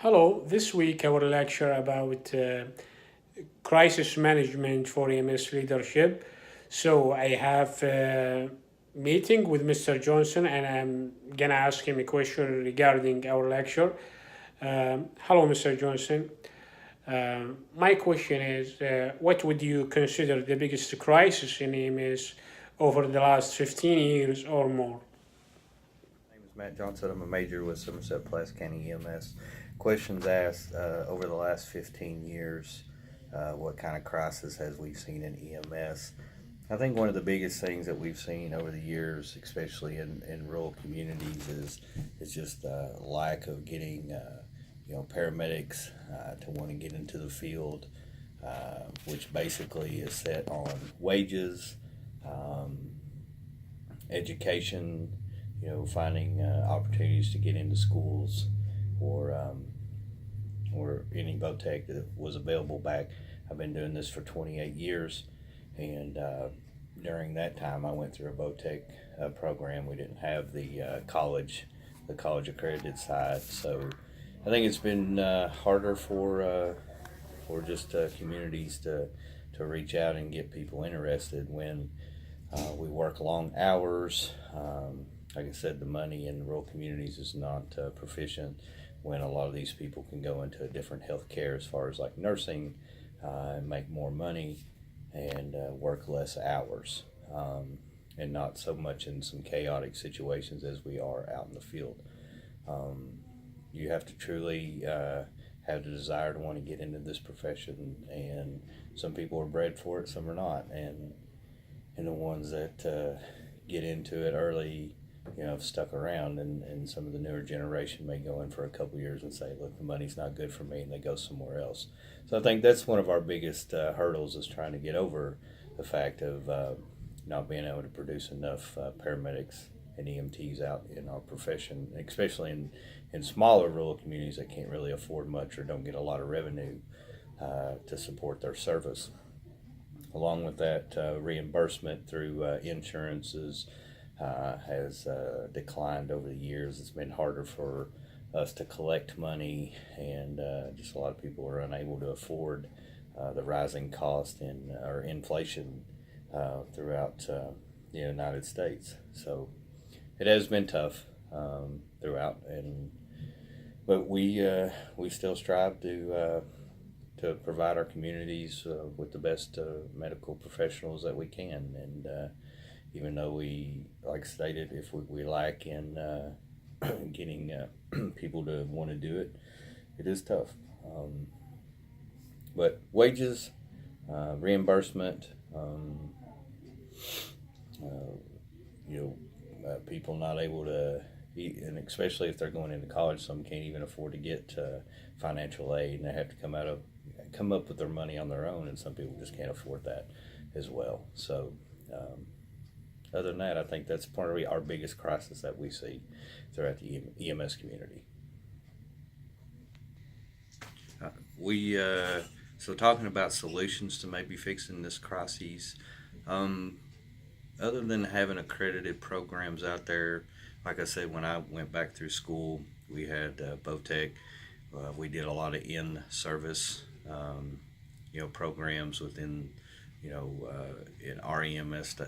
Hello, this week our lecture about crisis management for EMS leadership. So I have a meeting with Mr. Johnson and I'm gonna ask him a question regarding our lecture. Hello, Mr. Johnson. My question is, what would you consider the biggest crisis in EMS over the last 15 years or more? My name is Matt Johnson. I'm a major with Somerset Place County EMS. Questions asked over the last 15 years, what kind of crisis has we seen in EMS? I think one of the biggest things that we've seen over the years, especially in rural communities, is just lack of getting paramedics to want to get into the field, which basically is set on wages, um, education, finding opportunities to get into schools or or any VOTEC that was available back. I've been doing this for 28 years, and during that time, I went through a VOTEC program. We didn't have the college accredited side, so I think it's been harder for just communities to reach out and get people interested when we work long hours. Like I said, the money in rural communities is not proficient when a lot of these people can go into different health care as far as like nursing and make more money and work less hours, and not so much in some chaotic situations as we are out in the field. Um, you have to truly have the desire to want to get into this profession, and some people are bred for it, some are not, and the ones that get into it early, have stuck around, and some of the newer generation may go in for a couple years and say, look, the money's not good for me, and they go somewhere else. So I think that's one of our biggest hurdles, is trying to get over the fact of not being able to produce enough paramedics and EMTs out in our profession, especially in smaller rural communities that can't really afford much or don't get a lot of revenue to support their service. Along with that, reimbursement through insurances has declined over the years. It's been harder for us to collect money, and just a lot of people are unable to afford the rising cost and or inflation throughout the United States. So it has been tough throughout, and but we still strive to provide our communities with the best medical professionals that we can. And even though we, like stated, if we lack in getting people to want to do it, it is tough. But wages, reimbursement, uh, people not able to eat, and especially if they're going into college, some can't even afford to get financial aid, and they have to come up with their money on their own, and some people just can't afford that as well. So, other than that, I think that's probably our biggest crisis that we see throughout the EMS community. We so talking about solutions to maybe fixing this crisis. Um, Other than having accredited programs out there, like I said, when I went back through school, we had VOTEC. We did a lot of in-service, programs within, in our EMS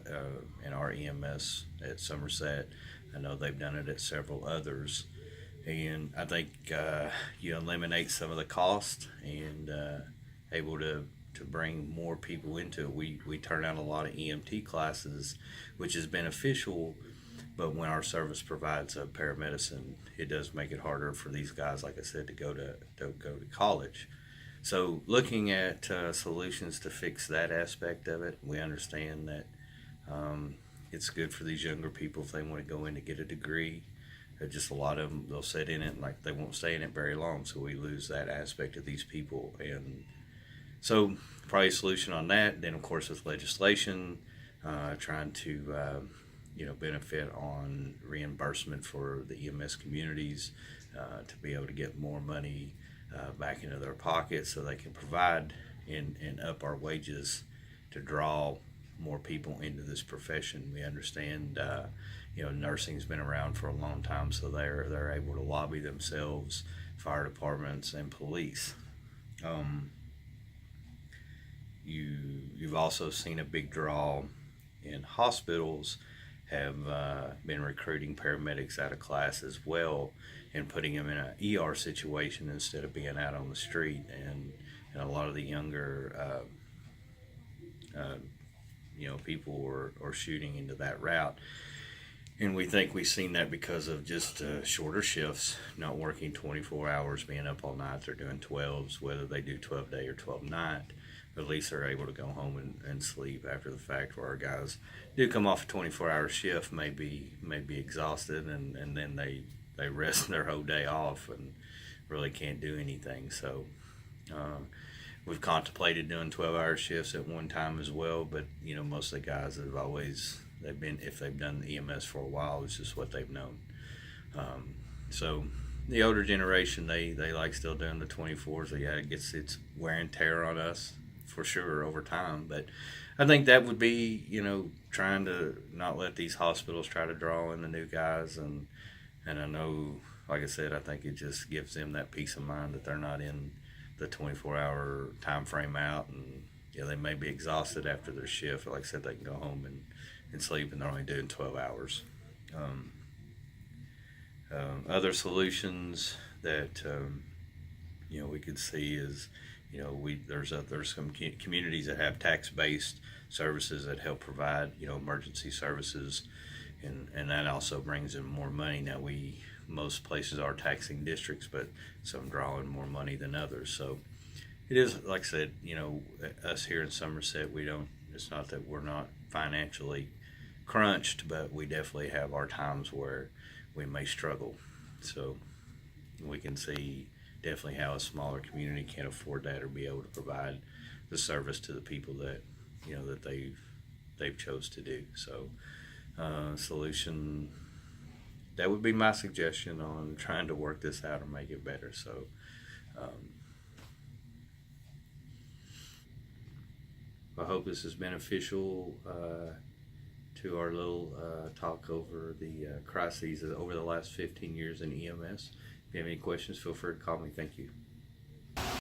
at Somerset. I know they've done it at several others, and I think you eliminate some of the cost and able to bring more people into it. We turn out a lot of EMT classes, which is beneficial, but when our service provides paramedicine, it does make it harder for these guys, like I said, to go to college. So looking at solutions to fix that aspect of it, we understand that um, it's good for these younger people if they want to go in to get a degree. Just a lot of them, they'll sit in it, like they won't stay in it very long, so we lose that aspect of these people. And so probably a solution on that. Then of course with legislation, trying to benefit on reimbursement for the EMS communities, to be able to get more money back into their pockets so they can provide and up our wages to draw more people into this profession. We understand, nursing's been around for a long time, so they're able to lobby themselves, fire departments and police. Um, you've also seen a big draw in hospitals have been recruiting paramedics out of class as well and putting them in an ER situation instead of being out on the street. And a lot of the younger people are shooting into that route. And we think we've seen that because of just shorter shifts, not working 24 hours, being up all night. They're doing 12s, whether they do 12 day or 12 night. At least they're able to go home and sleep after the fact, where our guys do come off a 24-hour shift, may be exhausted, and then they rest their whole day off and really can't do anything. So we've contemplated doing 12-hour shifts at one time as well, but most of the guys have always if they've done the EMS for a while, it's just what they've known. So the older generation, they like still doing the 24s. So yeah, it's wear and tear on us for sure over time, but I think that would be trying to not let these hospitals try to draw in the new guys, and I know, like I said, I think it just gives them that peace of mind that they're not in the 24-hour time frame out, and they may be exhausted after their shift. Like I said, they can go home and sleep, and they're only doing 12 hours. Other solutions that we could see is there's some communities that have tax-based services that help provide emergency services, and that also brings in more money. Now most places are taxing districts, but some drawing more money than others. So it is, like I said, us here in Somerset, it's not that we're not financially crunched, but we definitely have our times where we may struggle. So we can see definitely how a smaller community can't afford that or be able to provide the service to the people that that they've chose to do. So solution, that would be my suggestion on trying to work this out and make it better. So I hope this is beneficial to our little talk over the crises over the last 15 years in EMS. If you have any questions, feel free to call me. Thank you.